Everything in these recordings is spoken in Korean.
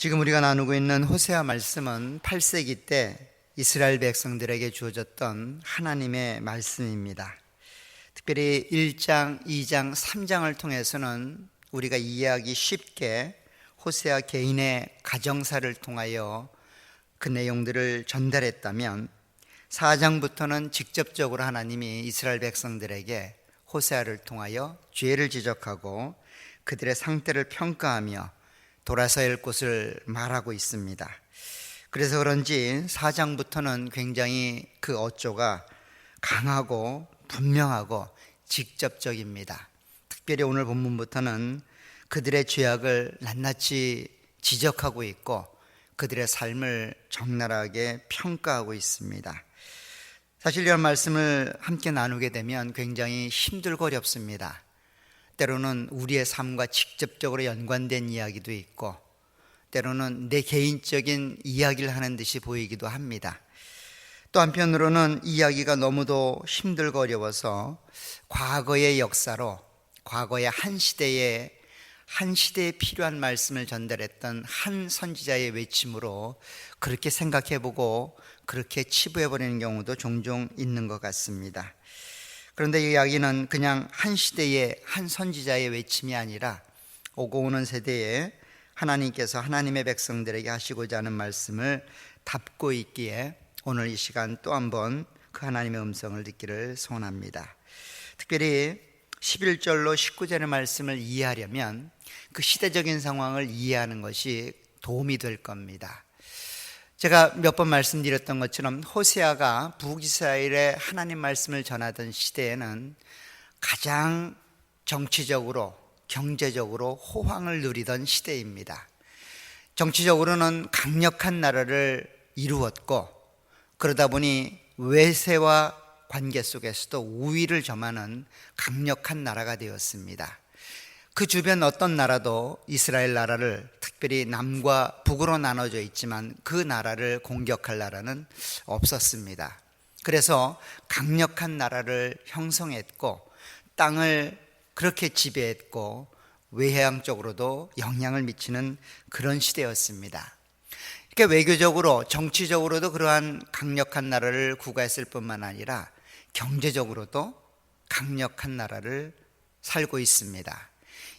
지금 우리가 나누고 있는 호세아 말씀은 8세기 때 이스라엘 백성들에게 주어졌던 하나님의 말씀입니다. 특별히 1장, 2장, 3장을 통해서는 우리가 이해하기 쉽게 호세아 개인의 가정사를 통하여 그 내용들을 전달했다면 4장부터는 직접적으로 하나님이 이스라엘 백성들에게 호세아를 통하여 죄를 지적하고 그들의 상태를 평가하며 돌아서야 할 곳을 말하고 있습니다. 그래서 그런지 4장부터는 굉장히 그 어조가 강하고 분명하고 직접적입니다. 특별히 오늘 본문부터는 그들의 죄악을 낱낱이 지적하고 있고 그들의 삶을 적나라하게 평가하고 있습니다. 사실 이런 말씀을 함께 나누게 되면 굉장히 힘들고 어렵습니다. 때로는 우리의 삶과 직접적으로 연관된 이야기도 있고 때로는 내 개인적인 이야기를 하는 듯이 보이기도 합니다. 또 한편으로는 이야기가 너무도 힘들고 어려워서 과거의 역사로 과거의 한 시대에 필요한 말씀을 전달했던 한 선지자의 외침으로 그렇게 생각해보고 그렇게 치부해버리는 경우도 종종 있는 것 같습니다. 그런데 이 이야기는 그냥 한 시대의 한 선지자의 외침이 아니라 오고 오는 세대에 하나님께서 하나님의 백성들에게 하시고자 하는 말씀을 담고 있기에 오늘 이 시간 또 한번 그 하나님의 음성을 듣기를 소원합니다. 특별히 11절로 19절의 말씀을 이해하려면 그 시대적인 상황을 이해하는 것이 도움이 될 겁니다. 제가 몇 번 말씀드렸던 것처럼 호세아가 북이스라엘에 하나님 말씀을 전하던 시대에는 가장 정치적으로 경제적으로 호황을 누리던 시대입니다. 정치적으로는 강력한 나라를 이루었고 그러다 보니 외세와 관계 속에서도 우위를 점하는 강력한 나라가 되었습니다. 그 주변 어떤 나라도 이스라엘 나라를 특별히 남과 북으로 나눠져 있지만 그 나라를 공격할 나라는 없었습니다. 그래서 강력한 나라를 형성했고 땅을 그렇게 지배했고 외해양 쪽으로도 영향을 미치는 그런 시대였습니다. 이렇게 외교적으로 정치적으로도 그러한 강력한 나라를 구가했을 뿐만 아니라 경제적으로도 강력한 나라를 살고 있습니다.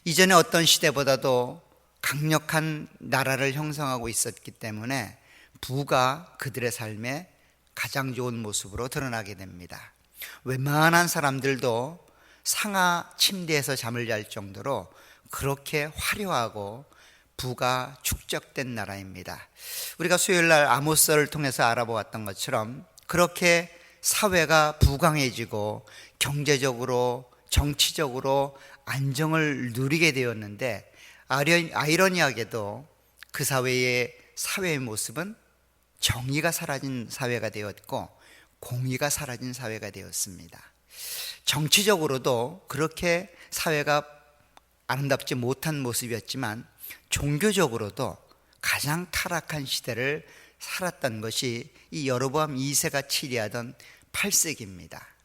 이전에 어떤 시대보다도 강력한 나라를 형성하고 있었기 때문에 부가 그들의 삶에 가장 좋은 모습으로 드러나게 됩니다. 웬만한 사람들도 상하 침대에서 잠을 잘 정도로 그렇게 화려하고 부가 축적된 나라입니다. 우리가 수요일날 아모스를 통해서 알아보았던 것처럼 그렇게 사회가 부강해지고 경제적으로 정치적으로 안정을 누리게 되었는데 아이러니하게도 그 사회의 모습은 정의가 사라진 사회가 되었고 공의가 사라진 사회가 되었습니다. 정치적으로도 그렇게 사회가 아름답지 못한 모습이었지만 종교적으로도 가장 타락한 시대를 살았던 것이 이 여로보암 2세가 치리하던 8세기입니다.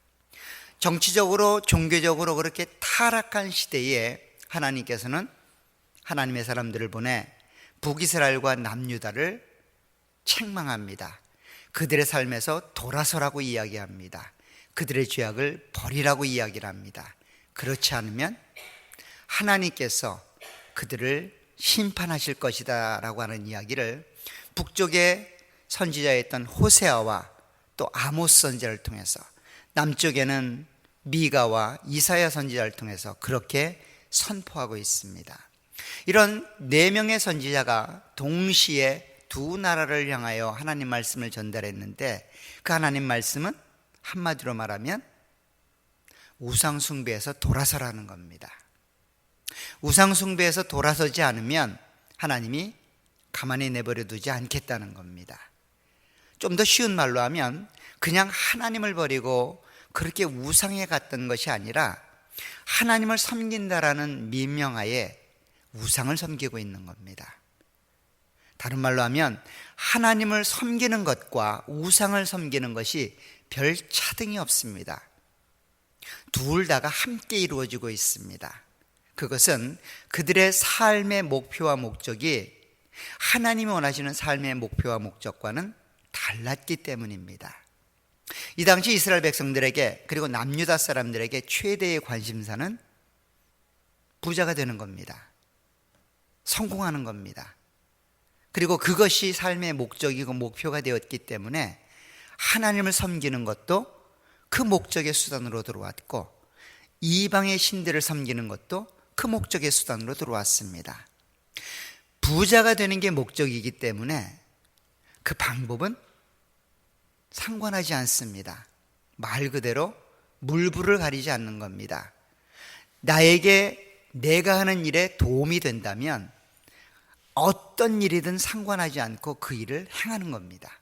정치적으로 종교적으로 그렇게 타락한 시대에 하나님께서는 하나님의 사람들을 보내 북이스라엘과 남유다를 책망합니다. 그들의 삶에서 돌아서라고 이야기합니다. 그들의 죄악을 버리라고 이야기를 합니다. 그렇지 않으면 하나님께서 그들을 심판하실 것이다 라고 하는 이야기를 북쪽의 선지자였던 호세아와 또 아모스 선지자를 통해서 남쪽에는 미가와 이사야 선지자를 통해서 그렇게 선포하고 있습니다. 이런 4명의 선지자가 동시에 두 나라를 향하여 하나님 말씀을 전달했는데 그 하나님 말씀은 한마디로 말하면 우상숭배에서 돌아서라는 겁니다. 우상숭배에서 돌아서지 않으면 하나님이 가만히 내버려 두지 않겠다는 겁니다. 좀 더 쉬운 말로 하면 그냥 하나님을 버리고 그렇게 우상에 갔던 것이 아니라 하나님을 섬긴다라는 민명하에 우상을 섬기고 있는 겁니다. 다른 말로 하면 하나님을 섬기는 것과 우상을 섬기는 것이 별 차등이 없습니다. 둘 다가 함께 이루어지고 있습니다. 그것은 그들의 삶의 목표와 목적이 하나님이 원하시는 삶의 목표와 목적과는 달랐기 때문입니다. 이 당시 이스라엘 백성들에게, 그리고 남유다 사람들에게 최대의 관심사는 부자가 되는 겁니다. 성공하는 겁니다. 그리고 그것이 삶의 목적이고 목표가 되었기 때문에 하나님을 섬기는 것도 그 목적의 수단으로 들어왔고, 이방의 신들을 섬기는 것도 그 목적의 수단으로 들어왔습니다. 부자가 되는 게 목적이기 때문에 그 방법은 상관하지 않습니다. 말 그대로 물불을 가리지 않는 겁니다. 나에게 내가 하는 일에 도움이 된다면 어떤 일이든 상관하지 않고 그 일을 행하는 겁니다.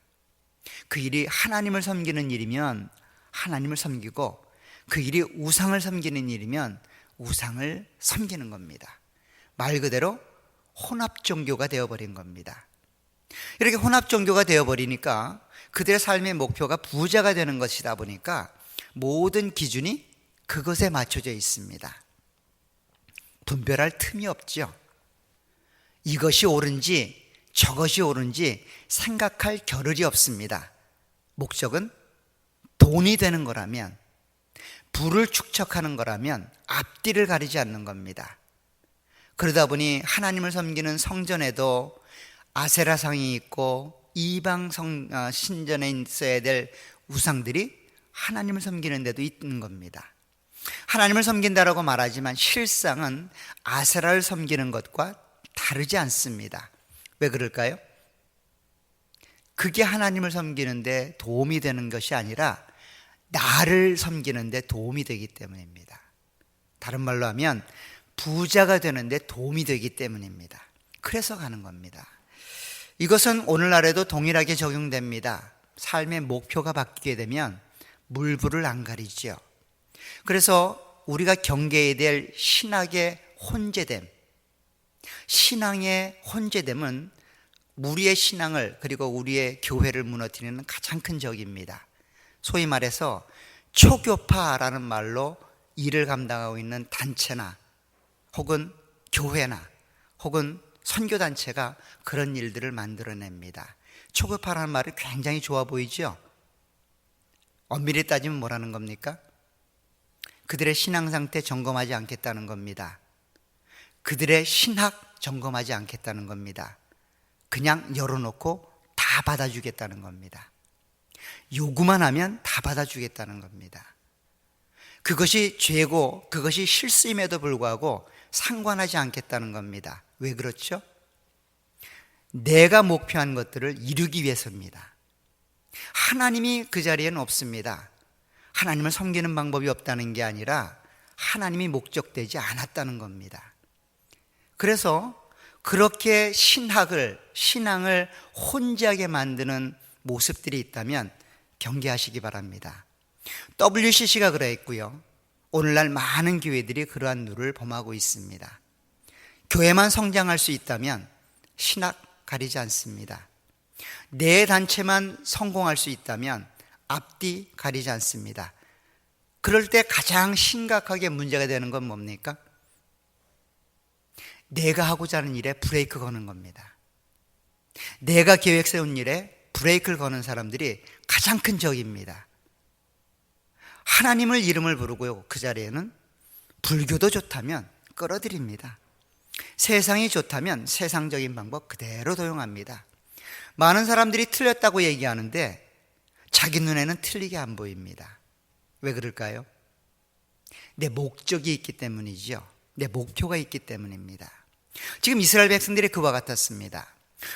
그 일이 하나님을 섬기는 일이면 하나님을 섬기고, 그 일이 우상을 섬기는 일이면 우상을 섬기는 겁니다. 말 그대로 혼합 종교가 되어버린 겁니다. 이렇게 혼합 종교가 되어버리니까 그들의 삶의 목표가 부자가 되는 것이다 보니까 모든 기준이 그것에 맞춰져 있습니다. 분별할 틈이 없죠. 이것이 옳은지 저것이 옳은지 생각할 겨를이 없습니다. 목적은 돈이 되는 거라면, 부를 축적하는 거라면 앞뒤를 가리지 않는 겁니다. 그러다 보니 하나님을 섬기는 성전에도 아세라상이 있고, 이방 신전에 있어야 될 우상들이 하나님을 섬기는 데도 있는 겁니다. 하나님을 섬긴다라고 말하지만 실상은 아세라를 섬기는 것과 다르지 않습니다. 왜 그럴까요? 그게 하나님을 섬기는데 도움이 되는 것이 아니라 나를 섬기는데 도움이 되기 때문입니다. 다른 말로 하면 부자가 되는데 도움이 되기 때문입니다. 그래서 가는 겁니다. 이것은 오늘날에도 동일하게 적용됩니다. 삶의 목표가 바뀌게 되면 물불을 안 가리죠. 그래서 우리가 경계해야 될 신학의 혼재됨, 신앙의 혼재됨은 우리의 신앙을, 그리고 우리의 교회를 무너뜨리는 가장 큰 적입니다. 소위 말해서 초교파라는 말로 일을 감당하고 있는 단체나 혹은 교회나 혹은 선교단체가 그런 일들을 만들어냅니다. 초교파라는 말이 굉장히 좋아 보이죠? 엄밀히 따지면 뭐라는 겁니까? 그들의 신앙 상태 점검하지 않겠다는 겁니다. 그들의 신학 점검하지 않겠다는 겁니다. 그냥 열어놓고 다 받아주겠다는 겁니다. 요구만 하면 다 받아주겠다는 겁니다. 그것이 죄고 그것이 실수임에도 불구하고 상관하지 않겠다는 겁니다. 왜 그렇죠? 내가 목표한 것들을 이루기 위해서입니다. 하나님이 그 자리에는 없습니다. 하나님을 섬기는 방법이 없다는 게 아니라 하나님이 목적되지 않았다는 겁니다. 그래서 그렇게 신앙을 혼재하게 만드는 모습들이 있다면 경계하시기 바랍니다. WCC가 그러했고요. 오늘날 많은 교회들이 그러한 누를 범하고 있습니다. 교회만 성장할 수 있다면 신학 가리지 않습니다. 내 단체만 성공할 수 있다면 앞뒤 가리지 않습니다. 그럴 때 가장 심각하게 문제가 되는 건 뭡니까? 내가 하고자 하는 일에 브레이크 거는 겁니다. 내가 계획 세운 일에 브레이크를 거는 사람들이 가장 큰 적입니다. 하나님을 이름을 부르고요, 그 자리에는 불교도 좋다면 끌어들입니다. 세상이 좋다면 세상적인 방법 그대로 도용합니다. 많은 사람들이 틀렸다고 얘기하는데 자기 눈에는 틀리게 안 보입니다. 왜 그럴까요? 내 목적이 있기 때문이죠. 내 목표가 있기 때문입니다. 지금 이스라엘 백성들이 그와 같았습니다.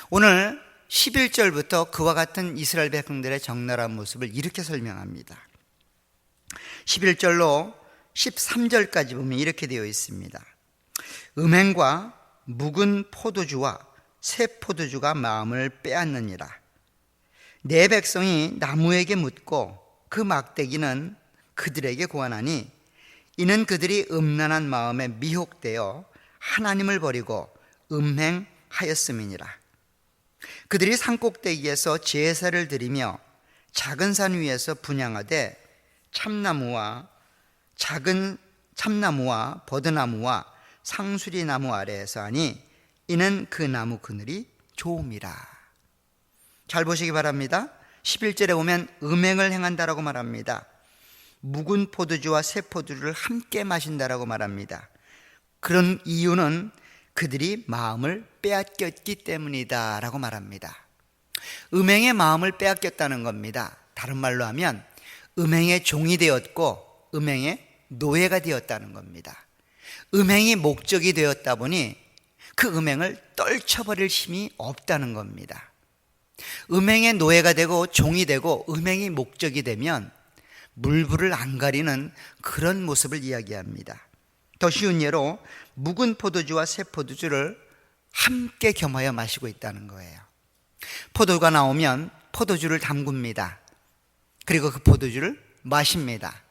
오늘 11절부터 그와 같은 이스라엘 백성들의 적나라한 모습을 이렇게 설명합니다. 11절로 13절까지 보면 이렇게 되어 있습니다. 음행과 묵은 포도주와 새 포도주가 마음을 빼앗느니라. 내 백성이 나무에게 묻고 그 막대기는 그들에게 고하나니 이는 그들이 음란한 마음에 미혹되어 하나님을 버리고 음행하였음이니라. 그들이 산꼭대기에서 제사를 드리며 작은 산 위에서 분향하되 작은 참나무와 버드나무와 상수리나무 아래에서 하니 이는 그 나무 그늘이 좋음이라. 잘 보시기 바랍니다. 11절에 보면 음행을 행한다라고 말합니다. 묵은 포도주와 새 포도주를 함께 마신다라고 말합니다. 그런 이유는 그들이 마음을 빼앗겼기 때문이다 라고 말합니다. 음행의 마음을 빼앗겼다는 겁니다. 다른 말로 하면 음행의 종이 되었고 음행의 노예가 되었다는 겁니다. 음행이 목적이 되었다 보니 그 음행을 떨쳐버릴 힘이 없다는 겁니다. 음행의 노예가 되고 종이 되고 음행이 목적이 되면 물불을 안 가리는 그런 모습을 이야기합니다. 더 쉬운 예로 묵은 포도주와 새 포도주를 함께 겸하여 마시고 있다는 거예요. 포도가 나오면 포도주를 담굽니다. 그리고 그 포도주를 마십니다.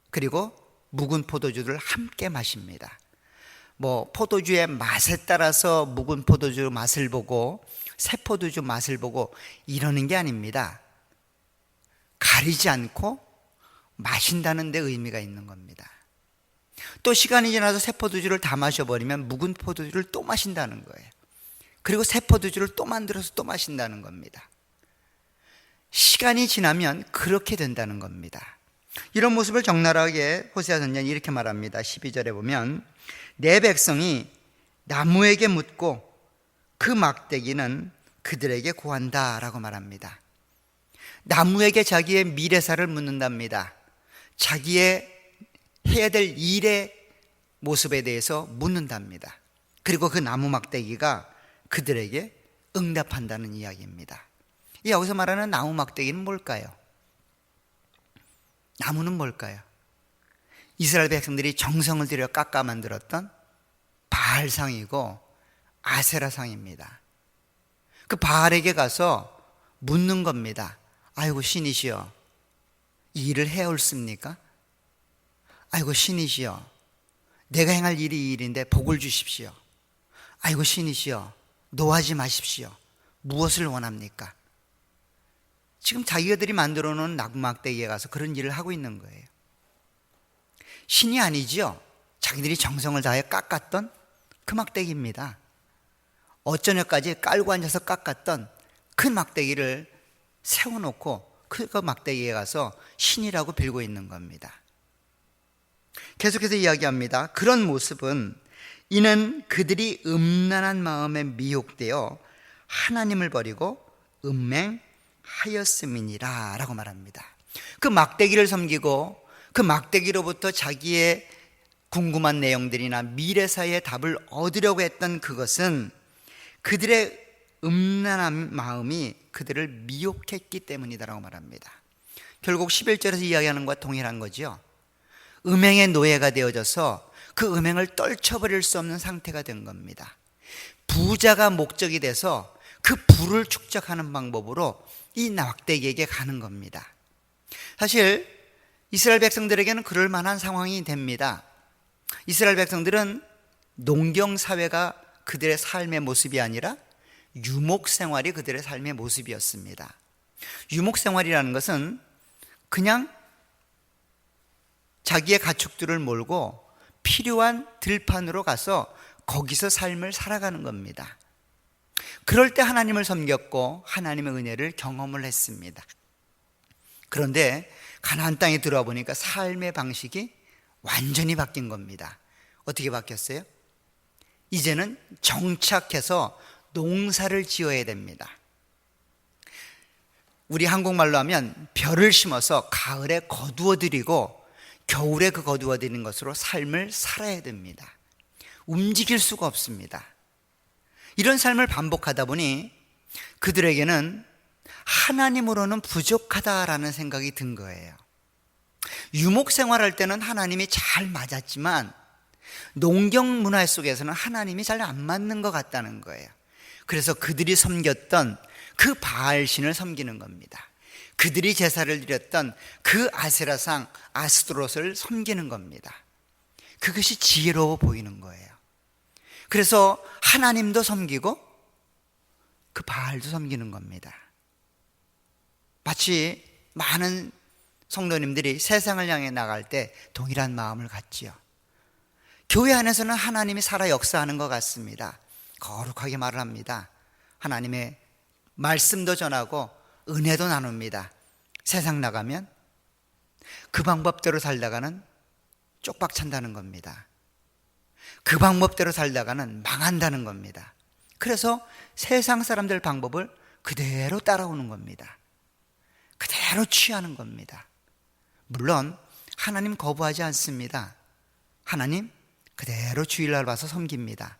그리고 묵은 포도주를 함께 마십니다. 포도주의 맛에 따라서 묵은 포도주 맛을 보고 새 포도주 맛을 보고 이러는 게 아닙니다. 가리지 않고 마신다는 데 의미가 있는 겁니다. 또 시간이 지나서 새 포도주를 다 마셔버리면 묵은 포도주를 또 마신다는 거예요. 그리고 새 포도주를 또 만들어서 또 마신다는 겁니다. 시간이 지나면 그렇게 된다는 겁니다. 이런 모습을 적나라하게 호세아 선지자는 이렇게 말합니다. 12절에 보면 내 백성이 나무에게 묻고 그 막대기는 그들에게 고한다 라고 말합니다. 나무에게 자기의 미래사를 묻는답니다. 자기의 해야 될 일의 모습에 대해서 묻는답니다. 그리고 그 나무 막대기가 그들에게 응답한다는 이야기입니다. 여기서 말하는 나무 막대기는 뭘까요? 나무는 뭘까요? 이스라엘 백성들이 정성을 들여 깎아 만들었던 바알상이고 아세라상입니다. 그 바알에게 가서 묻는 겁니다. 아이고 신이시여, 이 일을 해올습니까? 아이고 신이시여, 내가 행할 일이 이 일인데 복을 주십시오. 아이고 신이시여, 노하지 마십시오. 무엇을 원합니까? 지금 자기들이 만들어 놓은 나무막대기에 가서 그런 일을 하고 있는 거예요. 신이 아니지요. 자기들이 정성을 다해 깎았던 그 막대기입니다. 어쩌냐까지 깔고 앉아서 깎았던 그 막대기를 세워놓고 그 막대기에 가서 신이라고 빌고 있는 겁니다. 계속해서 이야기합니다. 그런 모습은 이는 그들이 음란한 마음에 미혹되어 하나님을 버리고 음행하였음이니라 라고 말합니다. 그 막대기를 섬기고 그 막대기로부터 자기의 궁금한 내용들이나 미래사의 답을 얻으려고 했던 그것은 그들의 음란한 마음이 그들을 미혹했기 때문이다라고 말합니다. 결국 11절에서 이야기하는 것과 동일한 거죠. 음행의 노예가 되어져서 그 음행을 떨쳐버릴 수 없는 상태가 된 겁니다. 부자가 목적이 돼서 그 부를 축적하는 방법으로 이 막대기에게 가는 겁니다. 사실 이스라엘 백성들에게는 그럴 만한 상황이 됩니다. 이스라엘 백성들은 농경사회가 그들의 삶의 모습이 아니라 유목생활이 그들의 삶의 모습이었습니다. 유목생활이라는 것은 그냥 자기의 가축들을 몰고 필요한 들판으로 가서 거기서 삶을 살아가는 겁니다. 그럴 때 하나님을 섬겼고 하나님의 은혜를 경험을 했습니다. 그런데 가나안 땅에 들어와 보니까 삶의 방식이 완전히 바뀐 겁니다. 어떻게 바뀌었어요? 이제는 정착해서 농사를 지어야 됩니다. 우리 한국말로 하면 벼를 심어서 가을에 거두어들이고 겨울에 그 거두어들인 것으로 삶을 살아야 됩니다. 움직일 수가 없습니다. 이런 삶을 반복하다 보니 그들에게는 하나님으로는 부족하다라는 생각이 든 거예요. 유목 생활할 때는 하나님이 잘 맞았지만 농경 문화 속에서는 하나님이 잘 안 맞는 것 같다는 거예요. 그래서 그들이 섬겼던 그 바알신을 섬기는 겁니다. 그들이 제사를 드렸던 그 아세라상 아스토롯을 섬기는 겁니다. 그것이 지혜로워 보이는 거예요. 그래서 하나님도 섬기고 그 바알도 섬기는 겁니다. 마치 많은 성도님들이 세상을 향해 나갈 때 동일한 마음을 갖지요. 교회 안에서는 하나님이 살아 역사하는 것 같습니다. 거룩하게 말을 합니다. 하나님의 말씀도 전하고 은혜도 나눕니다. 세상 나가면 그 방법대로 살다가는 쪽박 찬다는 겁니다. 그 방법대로 살다가는 망한다는 겁니다. 그래서 세상 사람들 방법을 그대로 따라오는 겁니다. 그대로 취하는 겁니다. 물론 하나님 거부하지 않습니다. 하나님 그대로 주일날 와서 섬깁니다.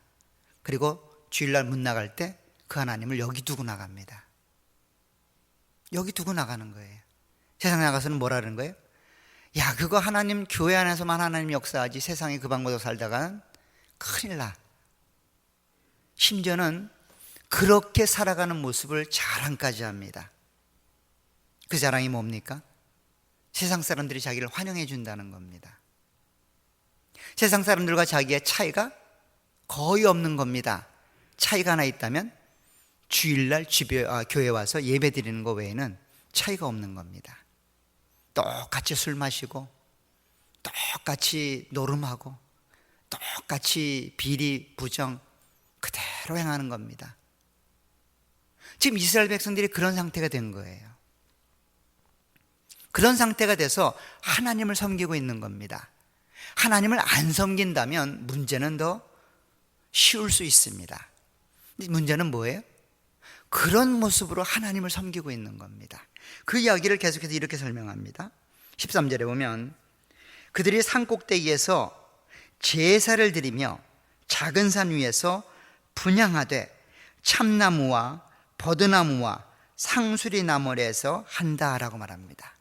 그리고 주일날 문 나갈 때 그 하나님을 여기 두고 나갑니다. 여기 두고 나가는 거예요. 세상 나가서는 뭐라는 거예요? 야, 그거 하나님 교회 안에서만 하나님 역사하지 세상에 그 방법으로 살다가는 큰일 나. 심지어는 그렇게 살아가는 모습을 자랑까지 합니다. 그 자랑이 뭡니까? 세상 사람들이 자기를 환영해 준다는 겁니다. 세상 사람들과 자기의 차이가 거의 없는 겁니다. 차이가 하나 있다면 주일날 교회 와서 예배 드리는 것 외에는 차이가 없는 겁니다. 똑같이 술 마시고 똑같이 노름하고 똑같이 비리 부정 그대로 행하는 겁니다. 지금 이스라엘 백성들이 그런 상태가 된 거예요. 그런 상태가 돼서 하나님을 섬기고 있는 겁니다. 하나님을 안 섬긴다면 문제는 더 쉬울 수 있습니다. 문제는 뭐예요? 그런 모습으로 하나님을 섬기고 있는 겁니다. 그 이야기를 계속해서 이렇게 설명합니다. 13절에 보면 그들이 산 꼭대기에서 제사를 드리며 작은 산 위에서 분향하되 참나무와 버드나무와 상수리 나무에서 한다라고 말합니다.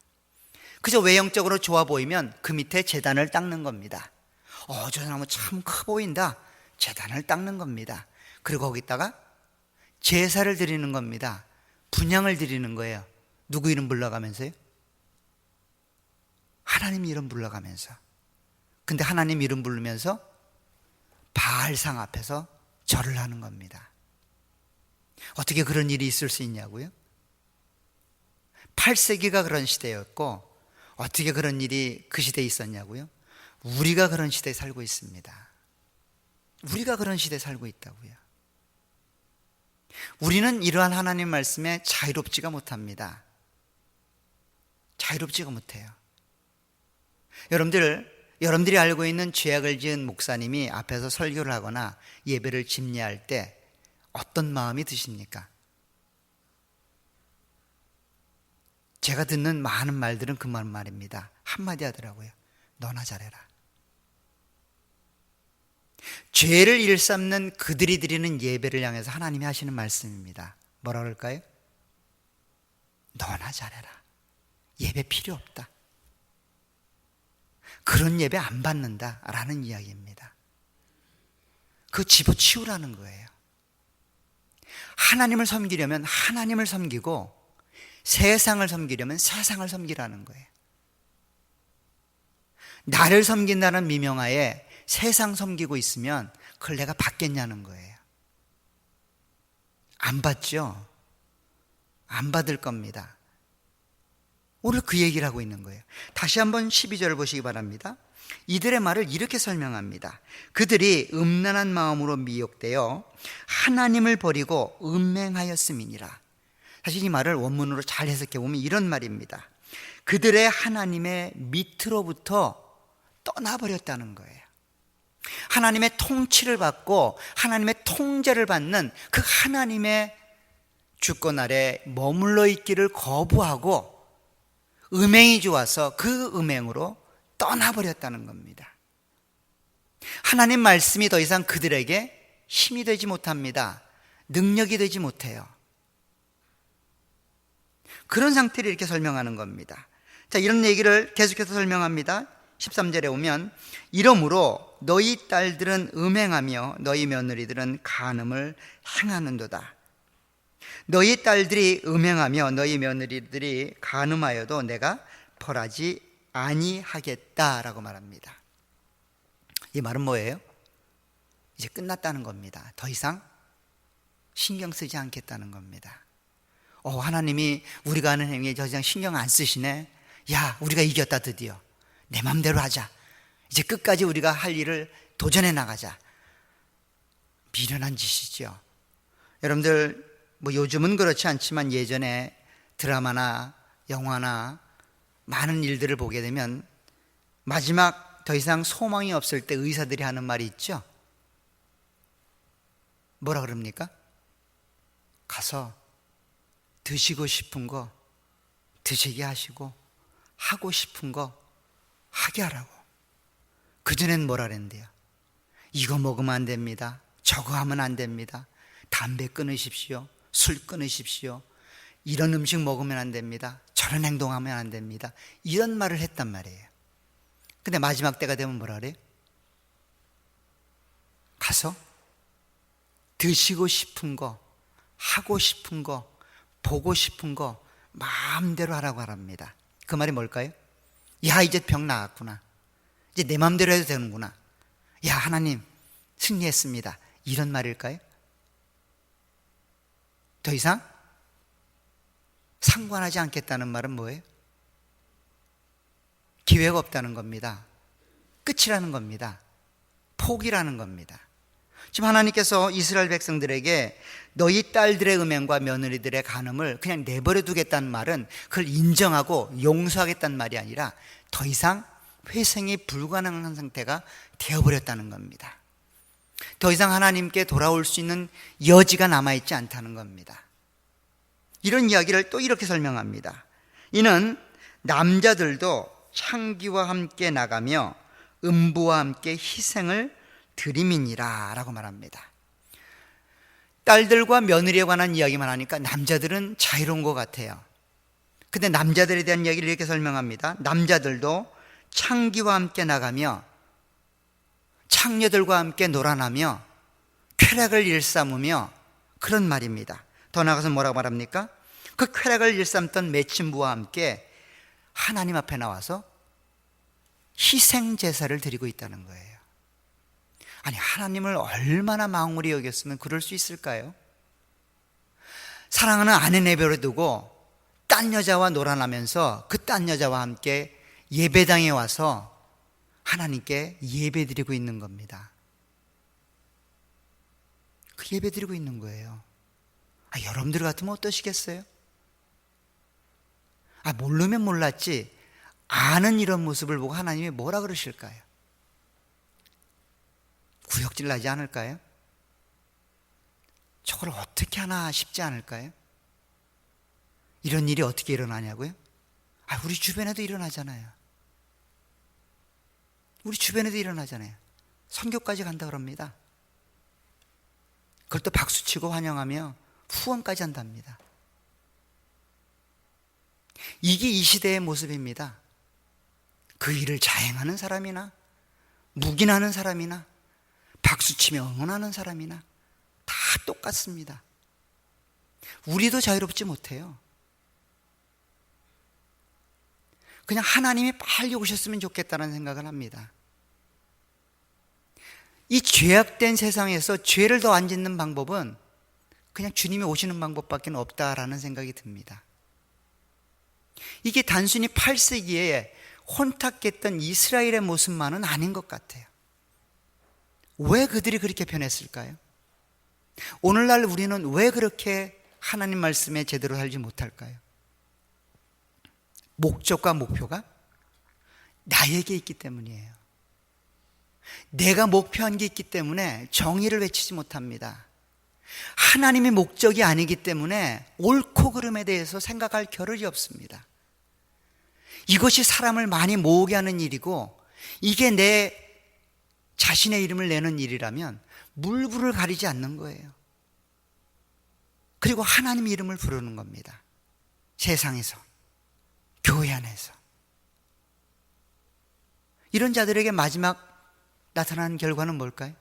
그저 외형적으로 좋아 보이면 그 밑에 제단을 닦는 겁니다. 저 나무 참 커 보인다. 제단을 닦는 겁니다. 그리고 거기다가 제사를 드리는 겁니다. 분향을 드리는 거예요. 누구 이름 불러가면서요? 하나님 이름 불러가면서. 근데 하나님 이름 부르면서 바알상 앞에서 절을 하는 겁니다. 어떻게 그런 일이 있을 수 있냐고요? 8세기가 그런 시대였고 어떻게 그런 일이 그 시대에 있었냐고요? 우리가 그런 시대에 살고 있습니다. 우리가 그런 시대에 살고 있다고요. 우리는 이러한 하나님 말씀에 자유롭지가 못합니다. 자유롭지가 못해요. 여러분들이 알고 있는 죄악을 지은 목사님이 앞에서 설교를 하거나 예배를 집례할 때 어떤 마음이 드십니까? 제가 듣는 많은 말들은 그 말입니다. 한마디 하더라고요. 너나 잘해라. 죄를 일삼는 그들이 드리는 예배를 향해서 하나님이 하시는 말씀입니다. 뭐라 그럴까요? 너나 잘해라. 예배 필요 없다. 그런 예배 안 받는다 라는 이야기입니다. 그거 집어치우라는 거예요. 하나님을 섬기려면 하나님을 섬기고 세상을 섬기려면 세상을 섬기라는 거예요. 나를 섬긴다는 미명하에 세상 섬기고 있으면 그걸 내가 받겠냐는 거예요. 안 받죠? 안 받을 겁니다. 오늘 그 얘기를 하고 있는 거예요. 다시 한번 12절을 보시기 바랍니다. 이들의 말을 이렇게 설명합니다. 그들이 음란한 마음으로 미혹되어 하나님을 버리고 음행하였음이니라. 사실 이 말을 원문으로 잘 해석해 보면 이런 말입니다. 그들의 하나님의 밑으로부터 떠나버렸다는 거예요. 하나님의 통치를 받고 하나님의 통제를 받는 그 하나님의 주권 아래 머물러 있기를 거부하고 음행이 좋아서 그 음행으로 떠나버렸다는 겁니다. 하나님 말씀이 더 이상 그들에게 힘이 되지 못합니다. 능력이 되지 못해요. 그런 상태를 이렇게 설명하는 겁니다. 자, 이런 얘기를 계속해서 설명합니다. 13절에 오면 이러므로 너희 딸들은 음행하며 너희 며느리들은 간음을 행하는도다. 너희 딸들이 음행하며 너희 며느리들이 간음하여도 내가 벌하지 아니하겠다라고 말합니다. 이 말은 뭐예요? 이제 끝났다는 겁니다. 더 이상 신경 쓰지 않겠다는 겁니다. 하나님이 우리가 하는 행위에 더 이상 신경 안 쓰시네. 야, 우리가 이겼다. 드디어 내 맘대로 하자. 이제 끝까지 우리가 할 일을 도전해 나가자. 미련한 짓이죠. 여러분들 뭐 요즘은 그렇지 않지만 예전에 드라마나 영화나 많은 일들을 보게 되면 마지막 더 이상 소망이 없을 때 의사들이 하는 말이 있죠. 뭐라 그럽니까? 가서 드시고 싶은 거 드시게 하시고 하고 싶은 거 하게 하라고. 그전엔 뭐라 그랬는데요? 이거 먹으면 안 됩니다. 저거 하면 안 됩니다. 담배 끊으십시오. 술 끊으십시오. 이런 음식 먹으면 안 됩니다. 저런 행동하면 안 됩니다. 이런 말을 했단 말이에요. 근데 마지막 때가 되면 뭐라 그래요? 가서 드시고 싶은 거, 하고 싶은 거, 보고 싶은 거 마음대로 하라고 하랍니다. 그 말이 뭘까요? 야, 이제 병 나았구나. 이제 내 마음대로 해도 되는구나. 야, 하나님 승리했습니다. 이런 말일까요? 더 이상 상관하지 않겠다는 말은 뭐예요? 기회가 없다는 겁니다. 끝이라는 겁니다. 포기라는 겁니다. 지금 하나님께서 이스라엘 백성들에게 너희 딸들의 음행과 며느리들의 간음을 그냥 내버려 두겠다는 말은 그걸 인정하고 용서하겠다는 말이 아니라 더 이상 회생이 불가능한 상태가 되어버렸다는 겁니다. 더 이상 하나님께 돌아올 수 있는 여지가 남아있지 않다는 겁니다. 이런 이야기를 또 이렇게 설명합니다. 이는 남자들도 창기와 함께 나가며 음부와 함께 희생을 드림이니라 라고 말합니다. 딸들과 며느리에 관한 이야기만 하니까 남자들은 자유로운 것 같아요. 근데 남자들에 대한 이야기를 이렇게 설명합니다. 남자들도 창기와 함께 나가며 창녀들과 함께 놀아나며 쾌락을 일삼으며 그런 말입니다. 더 나아가서 뭐라고 말합니까? 그 쾌락을 일삼던 매친부와 함께 하나님 앞에 나와서 희생 제사를 드리고 있다는 거예요. 아니, 하나님을 얼마나 망울히 여겼으면 그럴 수 있을까요? 사랑하는 아내 내버려 두고 딴 여자와 놀아나면서 그 딴 여자와 함께 예배당에 와서 하나님께 예배 드리고 있는 겁니다. 그 예배 드리고 있는 거예요. 여러분들 같으면 어떠시겠어요? 모르면 몰랐지 아는 이런 모습을 보고 하나님이 뭐라 그러실까요? 구역질 나지 않을까요? 저걸 어떻게 하나 싶지 않을까요? 이런 일이 어떻게 일어나냐고요? 우리 주변에도 일어나잖아요. 우리 주변에도 일어나잖아요. 선교까지 간다 그럽니다. 그걸 또 박수치고 환영하며 후원까지 한답니다. 이게 이 시대의 모습입니다. 그 일을 자행하는 사람이나 묵인하는 사람이나 박수치며 응원하는 사람이나 다 똑같습니다. 우리도 자유롭지 못해요. 그냥 하나님이 빨리 오셨으면 좋겠다는 생각을 합니다. 이 죄악된 세상에서 죄를 더 안 짓는 방법은 그냥 주님이 오시는 방법밖에 없다라는 생각이 듭니다. 이게 단순히 8세기에 혼탁했던 이스라엘의 모습만은 아닌 것 같아요. 왜 그들이 그렇게 변했을까요? 오늘날 우리는 왜 그렇게 하나님 말씀에 제대로 살지 못할까요? 목적과 목표가 나에게 있기 때문이에요. 내가 목표한 게 있기 때문에 정의를 외치지 못합니다. 하나님의 목적이 아니기 때문에 옳고 그름에 대해서 생각할 겨를이 없습니다. 이것이 사람을 많이 모으게 하는 일이고 이게 내 자신의 이름을 내는 일이라면 물불을 가리지 않는 거예요. 그리고 하나님 이름을 부르는 겁니다. 세상에서, 교회 안에서. 이런 자들에게 마지막 나타나는 결과는 뭘까요?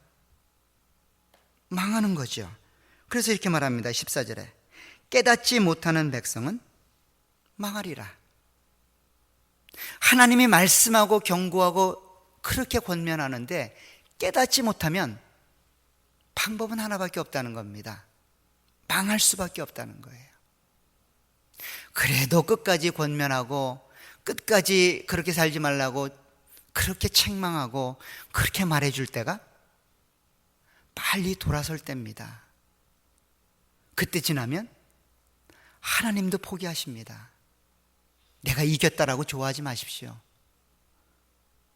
망하는 거죠. 그래서 이렇게 말합니다. 14절에 깨닫지 못하는 백성은 망하리라. 하나님이 말씀하고 경고하고 그렇게 권면하는데 깨닫지 못하면 방법은 하나밖에 없다는 겁니다. 망할 수밖에 없다는 거예요. 그래도 끝까지 권면하고 끝까지 그렇게 살지 말라고 그렇게 책망하고 그렇게 말해줄 때가 빨리 돌아설 때입니다. 그때 지나면 하나님도 포기하십니다. 내가 이겼다라고 좋아하지 마십시오.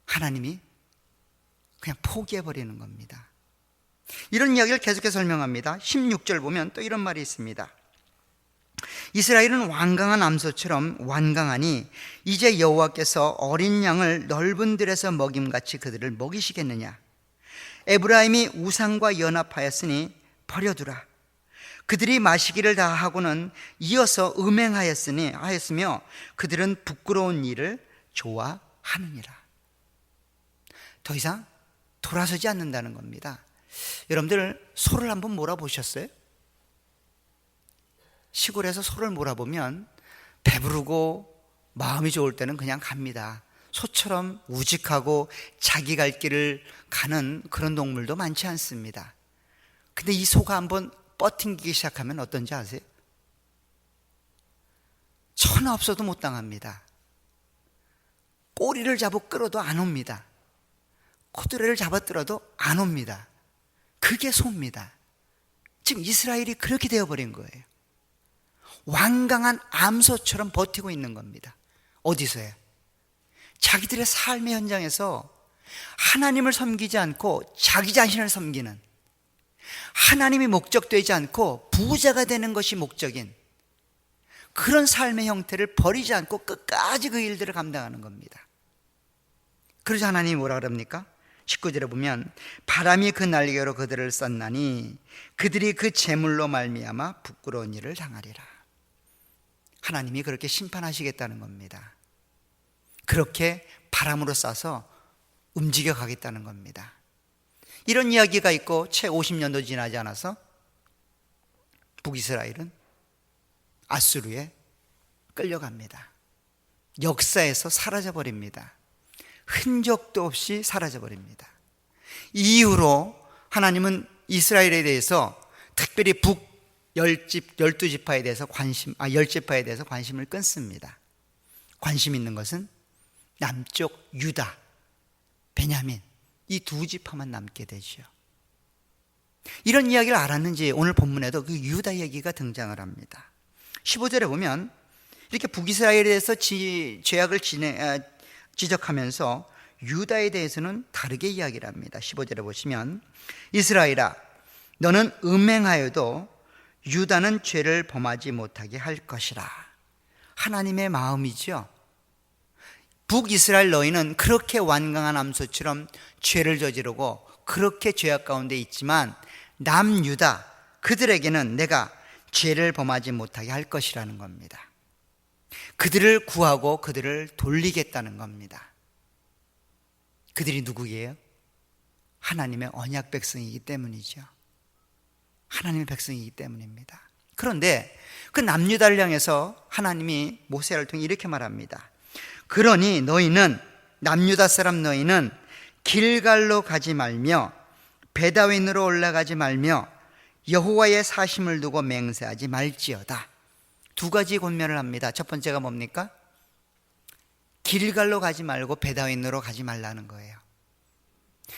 하나님이 그냥 포기해버리는 겁니다. 이런 이야기를 계속해서 설명합니다. 16절 보면 또 이런 말이 있습니다. 이스라엘은 완강한 암소처럼 완강하니 이제 여호와께서 어린 양을 넓은 들에서 먹임같이 그들을 먹이시겠느냐. 에브라임이 우상과 연합하였으니 버려두라. 그들이 마시기를 다 하고는 이어서 하였으며 그들은 부끄러운 일을 좋아하느니라. 더 이상 돌아서지 않는다는 겁니다. 여러분들 소를 한번 몰아보셨어요? 시골에서 소를 몰아보면 배부르고 마음이 좋을 때는 그냥 갑니다. 소처럼 우직하고 자기 갈 길을 가는 그런 동물도 많지 않습니다. 근데 이 소가 한번 뻗팅기기 시작하면 어떤지 아세요? 천하 없어도 못 당합니다. 꼬리를 잡아 끌어도 안 옵니다. 코드레를 잡아들어도 안 옵니다. 그게 소입니다. 지금 이스라엘이 그렇게 되어버린 거예요. 완강한 암소처럼 버티고 있는 겁니다. 어디서요? 자기들의 삶의 현장에서 하나님을 섬기지 않고 자기 자신을 섬기는, 하나님이 목적되지 않고 부자가 되는 것이 목적인 그런 삶의 형태를 버리지 않고 끝까지 그 일들을 감당하는 겁니다. 그래서 하나님이 뭐라 그럽니까? 19절에 보면 바람이 그 날개로 그들을 쐈나니 그들이 그 재물로 말미암아 부끄러운 일을 당하리라. 하나님이 그렇게 심판하시겠다는 겁니다. 그렇게 바람으로 쏴서 움직여 가겠다는 겁니다. 이런 이야기가 있고 채 50년도 지나지 않아서 북이스라엘은 아수르에 끌려갑니다. 역사에서 사라져버립니다. 흔적도 없이 사라져버립니다. 이후로 하나님은 이스라엘에 대해서 특별히 북 12지파에 대해서 열지파에 대해서 관심을 끊습니다. 관심 있는 것은 남쪽 유다, 베냐민 이 두 지파만 남게 되죠. 이런 이야기를 알았는지 오늘 본문에도 그 유다 얘기가 등장을 합니다. 15절에 보면 이렇게 북이스라엘에 대해서 죄악을 지적하면서 유다에 대해서는 다르게 이야기를 합니다. 15절에 보시면 이스라엘아 너는 음행하여도 유다는 죄를 범하지 못하게 할 것이라. 하나님의 마음이죠. 북이스라엘 너희는 그렇게 완강한 암소처럼 죄를 저지르고 그렇게 죄악 가운데 있지만 남유다 그들에게는 내가 죄를 범하지 못하게 할 것이라는 겁니다. 그들을 구하고 그들을 돌리겠다는 겁니다. 그들이 누구예요? 하나님의 언약 백성이기 때문이죠. 하나님의 백성이기 때문입니다. 그런데 그 남유다를 향해서 하나님이 모세를 통해 이렇게 말합니다. 그러니 너희는 남유다 사람 너희는 길갈로 가지 말며 베다윈으로 올라가지 말며 여호와의 사심을 두고 맹세하지 말지어다. 두 가지 권면을 합니다. 첫 번째가 뭡니까? 길갈로 가지 말고 베다윈으로 가지 말라는 거예요.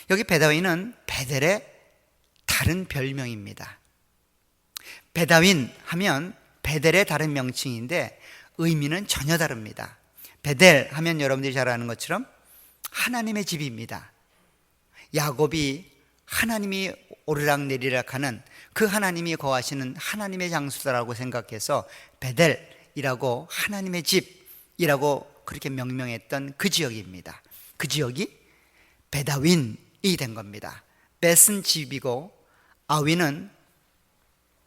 여기 베다윈은 베델의 다른 별명입니다. 베다윈 하면 베델의 다른 명칭인데 의미는 전혀 다릅니다. 베델 하면 여러분들이 잘 아는 것처럼 하나님의 집입니다. 야곱이 하나님이 오르락내리락 하는 그 하나님이 거하시는 하나님의 장소라고 생각해서 베델이라고 하나님의 집이라고 그렇게 명명했던 그 지역입니다. 그 지역이 베다윈이 된 겁니다. 벳은 집이고 아윈은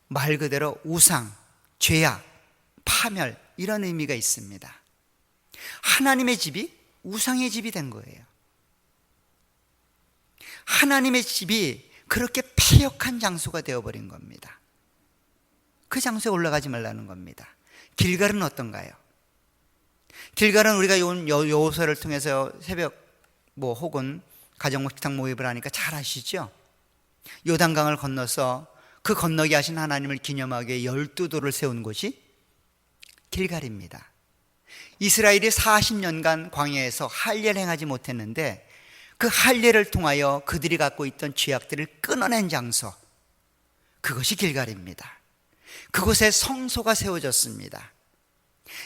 말 그대로 우상, 죄악, 파멸 이런 의미가 있습니다. 하나님의 집이 우상의 집이 된 거예요. 하나님의 집이 그렇게 패역한 장소가 되어버린 겁니다. 그 장소에 올라가지 말라는 겁니다. 길갈은 어떤가요? 길갈은 우리가 여호수아를 통해서 새벽 혹은 가정식탁 모임을 하니까 잘 아시죠? 요단강을 건너서 그 건너게 하신 하나님을 기념하기 위해 12돌을 세운 곳이 길갈입니다. 이스라엘이 40년간 광야에서 할례를 행하지 못했는데 그 할례를 통하여 그들이 갖고 있던 죄악들을 끊어낸 장소, 그것이 길갈입니다. 그곳에 성소가 세워졌습니다.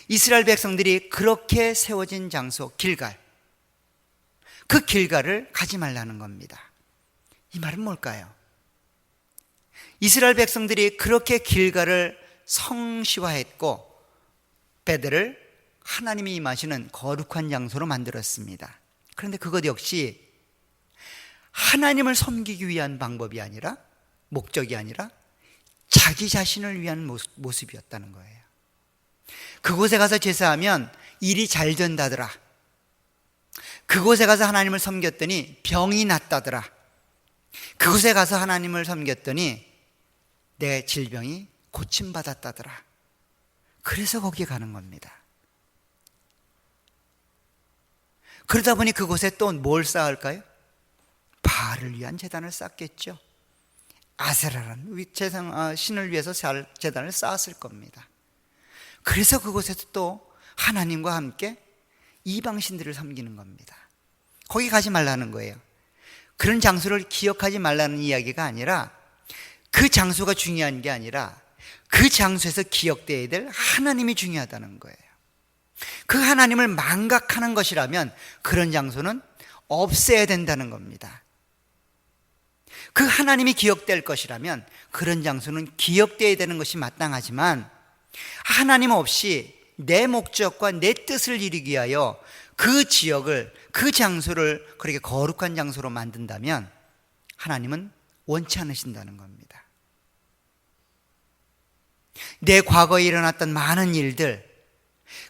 이스라엘 백성들이 그렇게 세워진 장소 길갈, 그 길갈을 가지 말라는 겁니다. 이 말은 뭘까요? 이스라엘 백성들이 그렇게 길갈을 성시화했고 베델을 하나님이 임하시는 거룩한 장소로 만들었습니다. 그런데 그것 역시 하나님을 섬기기 위한 방법이 아니라, 목적이 아니라 자기 자신을 위한 모습이었다는 거예요. 그곳에 가서 제사하면 일이 잘 된다더라. 그곳에 가서 하나님을 섬겼더니 병이 낫다더라. 그곳에 가서 하나님을 섬겼더니 내 질병이 고침받았다더라. 그래서 거기에 가는 겁니다. 그러다 보니 그곳에 또 뭘 쌓을까요? 바알을 위한 제단을 쌓겠죠. 아세라라는 신을 위해서 제단을 쌓았을 겁니다. 그래서 그곳에서 또 하나님과 함께 이방신들을 섬기는 겁니다. 거기 가지 말라는 거예요. 그런 장소를 기억하지 말라는 이야기가 아니라, 그 장소가 중요한 게 아니라 그 장소에서 기억되어야 될 하나님이 중요하다는 거예요. 그 하나님을 망각하는 것이라면 그런 장소는 없애야 된다는 겁니다. 그 하나님이 기억될 것이라면 그런 장소는 기억되어야 되는 것이 마땅하지만, 하나님 없이 내 목적과 내 뜻을 이루기 위하여 그 지역을, 그 장소를 그렇게 거룩한 장소로 만든다면 하나님은 원치 않으신다는 겁니다. 내 과거에 일어났던 많은 일들,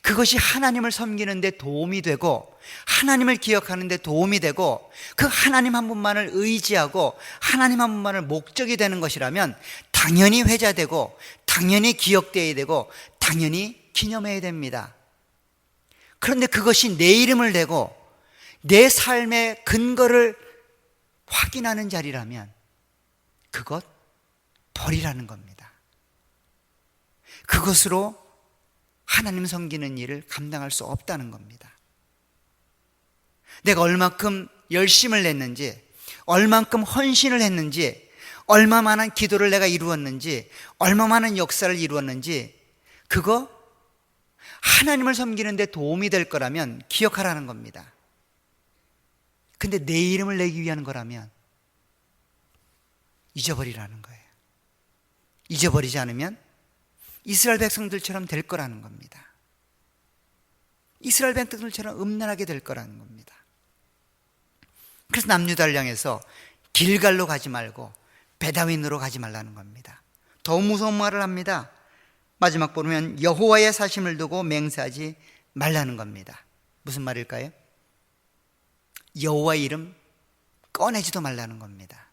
그것이 하나님을 섬기는 데 도움이 되고 하나님을 기억하는 데 도움이 되고 그 하나님 한 분만을 의지하고 하나님 한 분만을 목적이 되는 것이라면 당연히 회자되고 당연히 기억되어야 되고 당연히 기념해야 됩니다. 그런데 그것이 내 이름을 대고 내 삶의 근거를 확인하는 자리라면 그것 버리라는 겁니다. 그것으로 하나님 섬기는 일을 감당할 수 없다는 겁니다. 내가 얼마큼 열심을 냈는지, 얼마만큼 헌신을 했는지, 얼마만한 기도를 내가 이루었는지, 얼마만한 역사를 이루었는지, 그거 하나님을 섬기는 데 도움이 될 거라면 기억하라는 겁니다. 근데 내 이름을 내기 위한 거라면 잊어버리라는 거예요. 잊어버리지 않으면 이스라엘 백성들처럼 될 거라는 겁니다. 이스라엘 백성들처럼 음란하게 될 거라는 겁니다. 그래서 남유다를 향해서 길갈로 가지 말고 베다윈으로 가지 말라는 겁니다. 더 무서운 말을 합니다. 마지막 보면 여호와의 사심을 두고 맹세하지 말라는 겁니다. 무슨 말일까요? 여호와의 이름 꺼내지도 말라는 겁니다.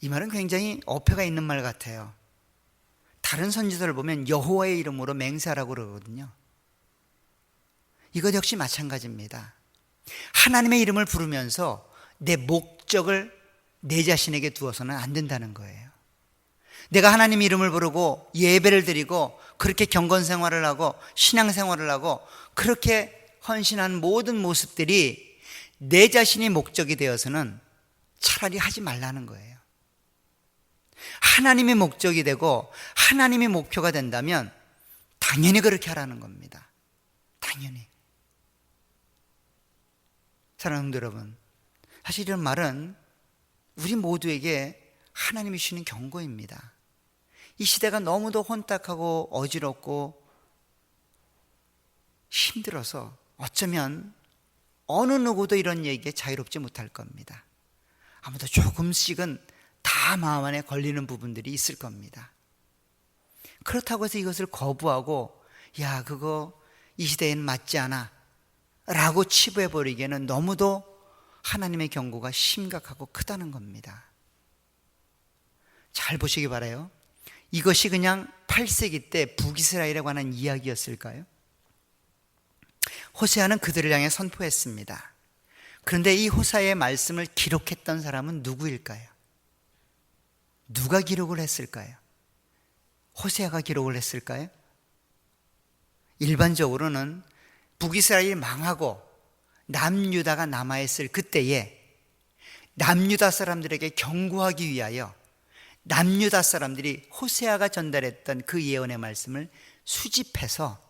이 말은 굉장히 어폐가 있는 말 같아요. 다른 선지서를 보면 여호와의 이름으로 맹세하라고 그러거든요. 이것 역시 마찬가지입니다. 하나님의 이름을 부르면서 내 목적을 내 자신에게 두어서는 안 된다는 거예요. 내가 하나님 이름을 부르고 예배를 드리고 그렇게 경건 생활을 하고 신앙 생활을 하고 그렇게 헌신한 모든 모습들이 내 자신이 목적이 되어서는 차라리 하지 말라는 거예요. 하나님이 목적이 되고 하나님이 목표가 된다면 당연히 그렇게 하라는 겁니다. 당연히. 사랑하는 여러분, 사실 이런 말은 우리 모두에게 하나님이 주시는 경고입니다. 이 시대가 너무도 혼탁하고 어지럽고 힘들어서 어쩌면 어느 누구도 이런 얘기에 자유롭지 못할 겁니다. 아무도 조금씩은 다 마음 안에 걸리는 부분들이 있을 겁니다. 그렇다고 해서 이것을 거부하고 야 그거 이 시대에는 맞지 않아 라고 치부해버리기에는 너무도 하나님의 경고가 심각하고 크다는 겁니다. 잘 보시기 바라요. 이것이 그냥 8세기 때 북이스라엘에 관한 이야기였을까요? 호세아는 그들을 향해 선포했습니다. 그런데 이 호세아의 말씀을 기록했던 사람은 누구일까요? 누가 기록을 했을까요? 호세아가 기록을 했을까요? 일반적으로는 북이스라엘이 망하고 남유다가 남아있을 그때에 남유다 사람들에게 경고하기 위하여 남유다 사람들이 호세아가 전달했던 그 예언의 말씀을 수집해서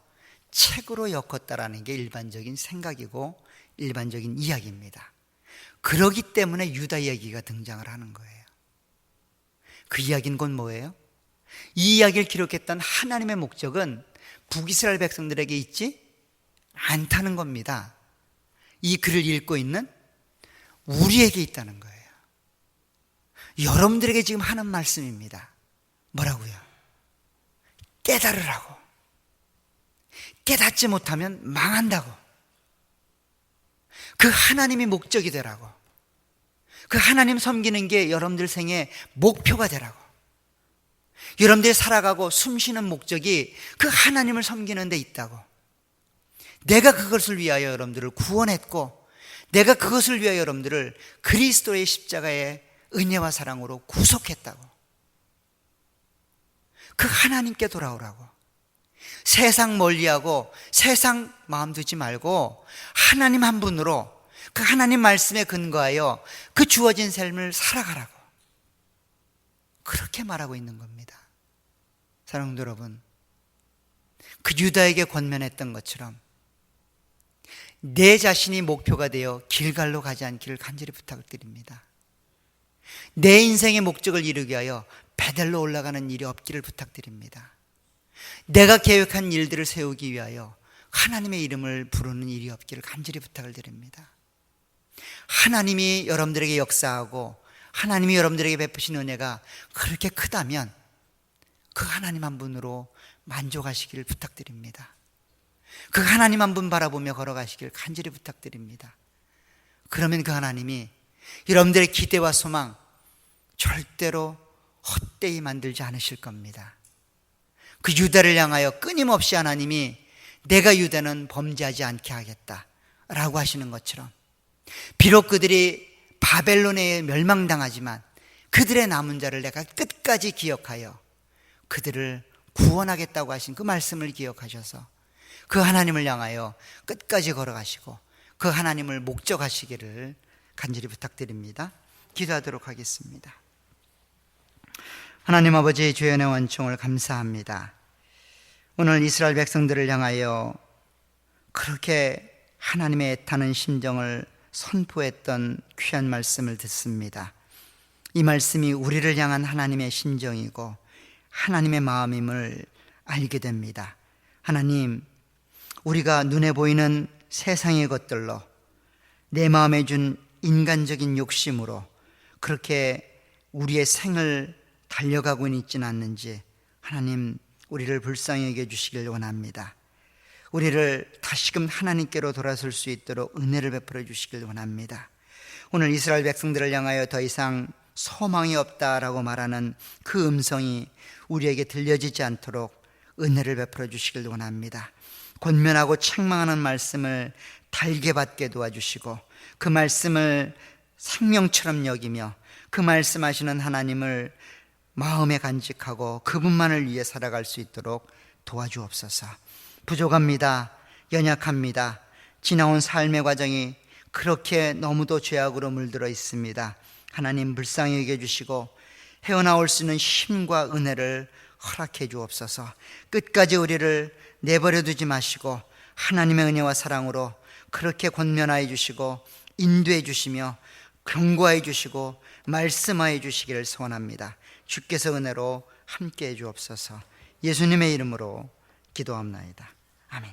책으로 엮었다라는 게 일반적인 생각이고 일반적인 이야기입니다. 그러기 때문에 유다 이야기가 등장을 하는 거예요. 그 이야기는 곧 뭐예요? 이 이야기를 기록했던 하나님의 목적은 북이스라엘 백성들에게 있지 않다는 겁니다. 이 글을 읽고 있는 우리에게 있다는 거예요. 여러분들에게 지금 하는 말씀입니다. 뭐라고요? 깨달으라고. 깨닫지 못하면 망한다고. 그 하나님이 목적이 되라고. 그 하나님 섬기는 게 여러분들 생의 목표가 되라고. 여러분들이 살아가고 숨쉬는 목적이 그 하나님을 섬기는 데 있다고. 내가 그것을 위하여 여러분들을 구원했고, 내가 그것을 위하여 여러분들을 그리스도의 십자가의 은혜와 사랑으로 구속했다고. 그 하나님께 돌아오라고. 세상 멀리하고 세상 마음 두지 말고 하나님 한 분으로 그 하나님 말씀에 근거하여 그 주어진 삶을 살아가라고. 그렇게 말하고 있는 겁니다. 사랑하는 여러분, 그 유다에게 권면했던 것처럼 내 자신이 목표가 되어 길갈로 가지 않기를 간절히 부탁을 드립니다. 내 인생의 목적을 이루기 위하여 베델로 올라가는 일이 없기를 부탁드립니다. 내가 계획한 일들을 세우기 위하여 하나님의 이름을 부르는 일이 없기를 간절히 부탁을 드립니다. 하나님이 여러분들에게 역사하고 하나님이 여러분들에게 베푸신 은혜가 그렇게 크다면 그 하나님 한 분으로 만족하시기를 부탁드립니다. 그 하나님 한 분 바라보며 걸어가시길 간절히 부탁드립니다. 그러면 그 하나님이 여러분들의 기대와 소망 절대로 헛되이 만들지 않으실 겁니다. 그 유다를 향하여 끊임없이 하나님이 내가 유다는 범죄하지 않게 하겠다 라고 하시는 것처럼, 비록 그들이 바벨론에 멸망당하지만 그들의 남은 자를 내가 끝까지 기억하여 그들을 구원하겠다고 하신 그 말씀을 기억하셔서 그 하나님을 향하여 끝까지 걸어가시고 그 하나님을 목적하시기를 간절히 부탁드립니다. 기도하도록 하겠습니다. 하나님 아버지, 주의 은혜와 은총을 감사합니다. 오늘 이스라엘 백성들을 향하여 그렇게 하나님의 애타는 심정을 선포했던 귀한 말씀을 듣습니다. 이 말씀이 우리를 향한 하나님의 심정이고 하나님의 마음임을 알게 됩니다. 하나님, 우리가 눈에 보이는 세상의 것들로 내 마음에 준 인간적인 욕심으로 그렇게 우리의 생을 달려가고 있지는 않는지 하나님, 우리를 불쌍히 여겨 주시길 원합니다. 우리를 다시금 하나님께로 돌아설 수 있도록 은혜를 베풀어 주시길 원합니다. 오늘 이스라엘 백성들을 향하여 더 이상 소망이 없다라고 말하는 그 음성이 우리에게 들려지지 않도록 은혜를 베풀어 주시길 원합니다. 권면하고 책망하는 말씀을 달게 받게 도와주시고 그 말씀을 생명처럼 여기며 그 말씀하시는 하나님을 마음에 간직하고 그분만을 위해 살아갈 수 있도록 도와주옵소서. 부족합니다. 연약합니다. 지나온 삶의 과정이 그렇게 너무도 죄악으로 물들어 있습니다. 하나님, 불쌍히 여겨 주시고 헤어나올 수 있는 힘과 은혜를 허락해 주옵소서. 끝까지 우리를 내버려 두지 마시고 하나님의 은혜와 사랑으로 그렇게 권면하여 주시고 인도해 주시며 경고해 주시고 말씀하여 주시기를 소원합니다. 주께서 은혜로 함께해 주옵소서. 예수님의 이름으로 기도합나이다. 아멘.